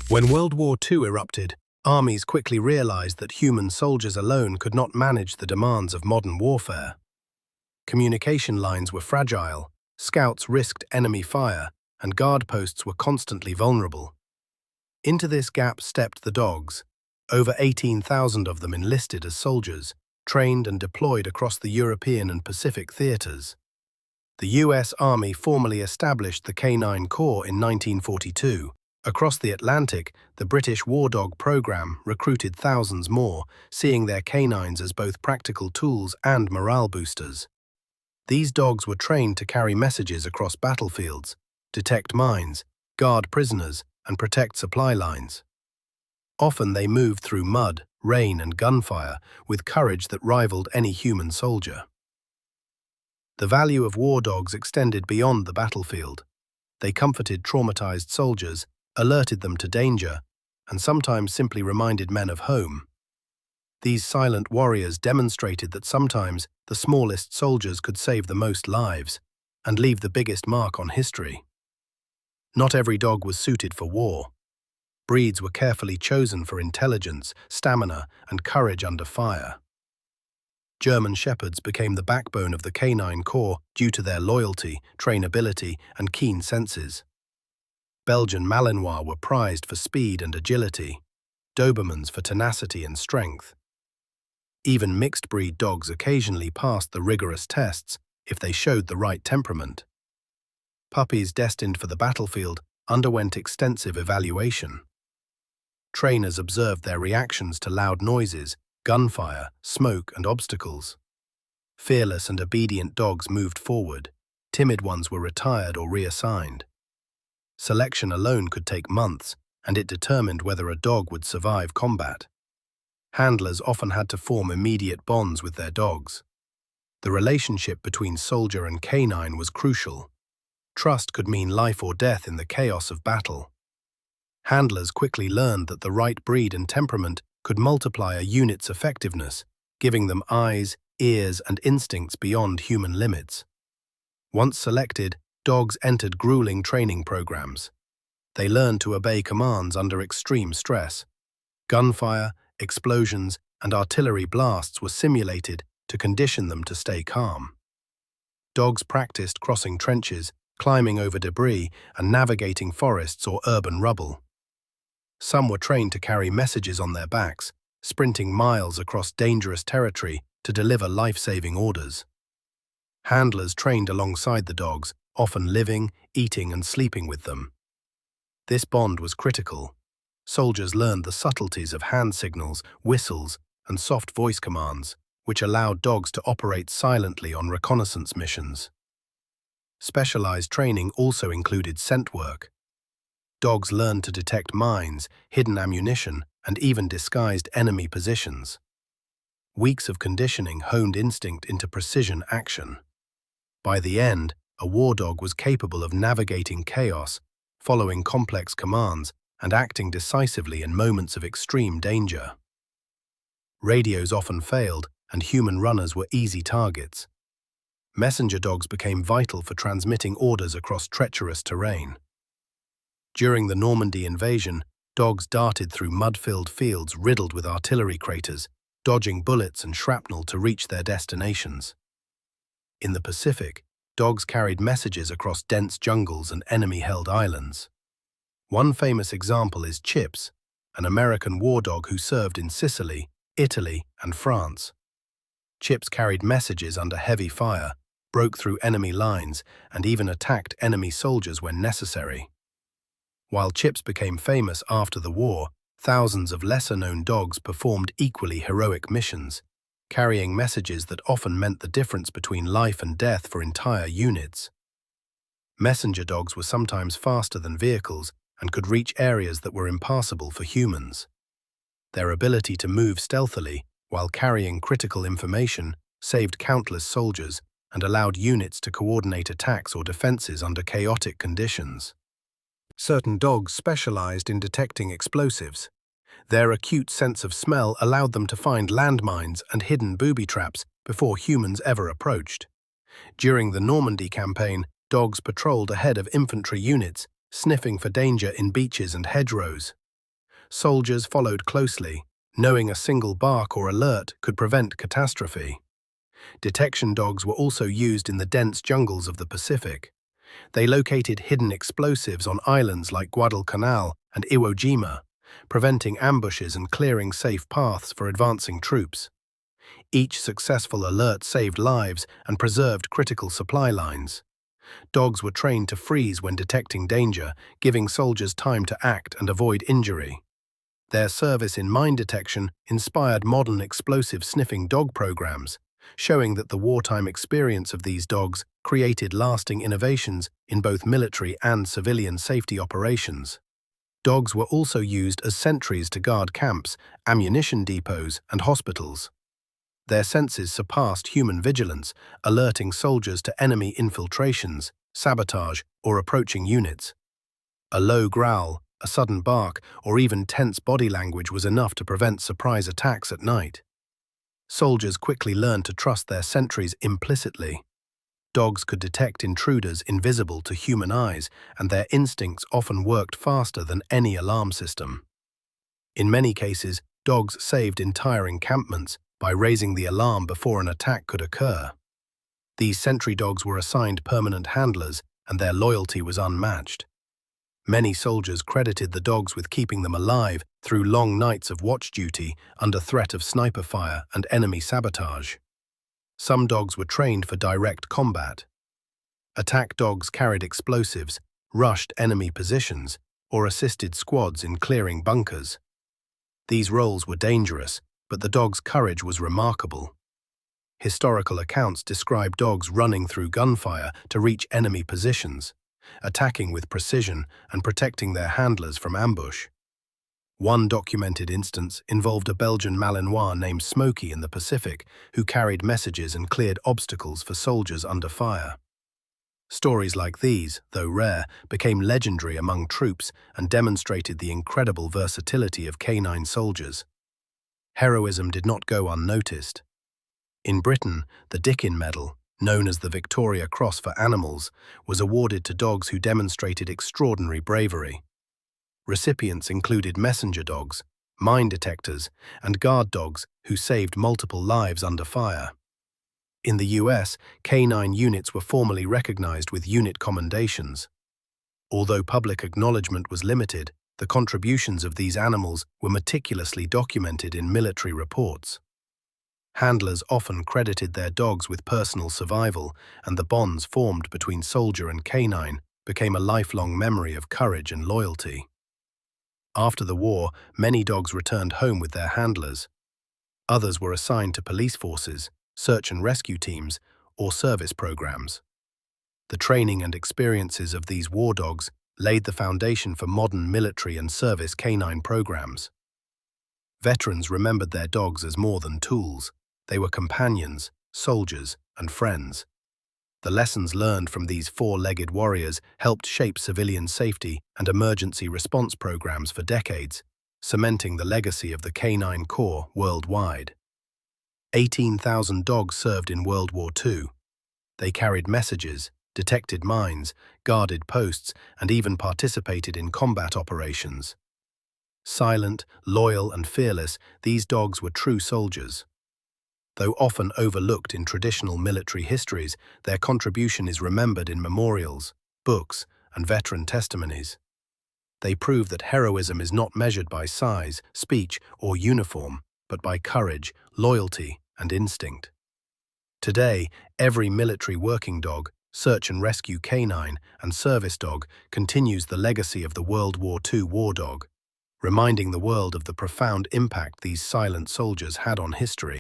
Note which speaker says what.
Speaker 1: When World War II erupted, armies quickly realized that human soldiers alone could not manage the demands of modern warfare. Communication lines were fragile, scouts risked enemy fire, and guard posts were constantly vulnerable. Into this gap stepped the dogs, over 18,000 of them enlisted as soldiers, trained and deployed across the European and Pacific theaters. The US Army formally established the Canine Corps in 1942. Across the Atlantic, the British War Dog program recruited thousands more, seeing their canines as both practical tools and morale boosters. These dogs were trained to carry messages across battlefields, detect mines, guard prisoners, and protect supply lines. Often they moved through mud, rain, and gunfire with courage that rivaled any human soldier. The value of war dogs extended beyond the battlefield. They comforted traumatized soldiers, alerted them to danger, and sometimes simply reminded men of home. These silent warriors demonstrated that sometimes the smallest soldiers could save the most lives and leave the biggest mark on history. Not every dog was suited for war. Breeds were carefully chosen for intelligence, stamina, and courage under fire. German Shepherds became the backbone of the Canine Corps due to their loyalty, trainability, and keen senses. Belgian Malinois were prized for speed and agility, Dobermans for tenacity and strength. Even mixed-breed dogs occasionally passed the rigorous tests if they showed the right temperament. Puppies destined for the battlefield underwent extensive evaluation. Trainers observed their reactions to loud noises, gunfire, smoke, and obstacles. Fearless and obedient dogs moved forward. Timid ones were retired or reassigned. Selection alone could take months, and it determined whether a dog would survive combat. Handlers often had to form immediate bonds with their dogs. The relationship between soldier and canine was crucial. Trust could mean life or death in the chaos of battle. Handlers quickly learned that the right breed and temperament could multiply a unit's effectiveness, giving them eyes, ears, and instincts beyond human limits. Once selected, dogs entered grueling training programs. They learned to obey commands under extreme stress. Gunfire, explosions, and artillery blasts were simulated to condition them to stay calm. Dogs practiced crossing trenches, climbing over debris, and navigating forests or urban rubble. Some were trained to carry messages on their backs, sprinting miles across dangerous territory to deliver life-saving orders. Handlers trained alongside the dogs, often living, eating, and sleeping with them. This bond was critical. Soldiers learned the subtleties of hand signals, whistles, and soft voice commands, which allowed dogs to operate silently on reconnaissance missions. Specialized training also included scent work. Dogs learned to detect mines, hidden ammunition, and even disguised enemy positions. Weeks of conditioning honed instinct into precision action. By the end, a war dog was capable of navigating chaos, following complex commands, and acting decisively in moments of extreme danger. Radios often failed, and human runners were easy targets. Messenger dogs became vital for transmitting orders across treacherous terrain. During the Normandy invasion, dogs darted through mud-filled fields riddled with artillery craters, dodging bullets and shrapnel to reach their destinations. In the Pacific, dogs carried messages across dense jungles and enemy-held islands. One famous example is Chips, an American war dog who served in Sicily, Italy, and France. Chips carried messages under heavy fire, broke through enemy lines, and even attacked enemy soldiers when necessary. While Chips became famous after the war, thousands of lesser-known dogs performed equally heroic missions, carrying messages that often meant the difference between life and death for entire units. Messenger dogs were sometimes faster than vehicles and could reach areas that were impassable for humans. Their ability to move stealthily while carrying critical information saved countless soldiers and allowed units to coordinate attacks or defenses under chaotic conditions. Certain dogs specialized in detecting explosives. Their acute sense of smell allowed them to find landmines and hidden booby traps before humans ever approached. During the Normandy campaign, dogs patrolled ahead of infantry units, sniffing for danger in beaches and hedgerows. Soldiers followed closely, knowing a single bark or alert could prevent catastrophe. Detection dogs were also used in the dense jungles of the Pacific. They located hidden explosives on islands like Guadalcanal and Iwo Jima, preventing ambushes and clearing safe paths for advancing troops. Each successful alert saved lives and preserved critical supply lines. Dogs were trained to freeze when detecting danger, giving soldiers time to act and avoid injury. Their service in mine detection inspired modern explosive sniffing dog programs, showing that the wartime experience of these dogs created lasting innovations in both military and civilian safety operations. Dogs were also used as sentries to guard camps, ammunition depots, and hospitals. Their senses surpassed human vigilance, alerting soldiers to enemy infiltrations, sabotage, or approaching units. A low growl, a sudden bark, or even tense body language was enough to prevent surprise attacks at night. Soldiers quickly learned to trust their sentries implicitly. Dogs could detect intruders invisible to human eyes, and their instincts often worked faster than any alarm system. In many cases, dogs saved entire encampments by raising the alarm before an attack could occur. These sentry dogs were assigned permanent handlers, and their loyalty was unmatched. Many soldiers credited the dogs with keeping them alive through long nights of watch duty under threat of sniper fire and enemy sabotage. Some dogs were trained for direct combat. Attack dogs carried explosives, rushed enemy positions, or assisted squads in clearing bunkers. These roles were dangerous, but the dog's courage was remarkable. Historical accounts describe dogs running through gunfire to reach enemy positions, attacking with precision and protecting their handlers from ambush. One documented instance involved a Belgian Malinois named Smoky in the Pacific, who carried messages and cleared obstacles for soldiers under fire. Stories like these, though rare, became legendary among troops and demonstrated the incredible versatility of canine soldiers. Heroism did not go unnoticed. In Britain, the Dickin Medal, known as the Victoria Cross for animals, was awarded to dogs who demonstrated extraordinary bravery. Recipients included messenger dogs, mine detectors, and guard dogs who saved multiple lives under fire. In the US, canine units were formally recognized with unit commendations. Although public acknowledgement was limited, the contributions of these animals were meticulously documented in military reports. Handlers often credited their dogs with personal survival, and the bonds formed between soldier and canine became a lifelong memory of courage and loyalty. After the war, many dogs returned home with their handlers. Others were assigned to police forces, search and rescue teams, or service programs. The training and experiences of these war dogs laid the foundation for modern military and service canine programs. Veterans remembered their dogs as more than tools. They were companions, soldiers, and friends. The lessons learned from these four-legged warriors helped shape civilian safety and emergency response programs for decades, cementing the legacy of the Canine Corps worldwide. 18,000 dogs served in World War II. They carried messages, detected mines, guarded posts, and even participated in combat operations. Silent, loyal, and fearless, these dogs were true soldiers. Though often overlooked in traditional military histories, their contribution is remembered in memorials, books, and veteran testimonies. They prove that heroism is not measured by size, speech, or uniform, but by courage, loyalty, and instinct. Today, every military working dog, search and rescue canine, and service dog continues the legacy of the World War II war dog, reminding the world of the profound impact these silent soldiers had on history.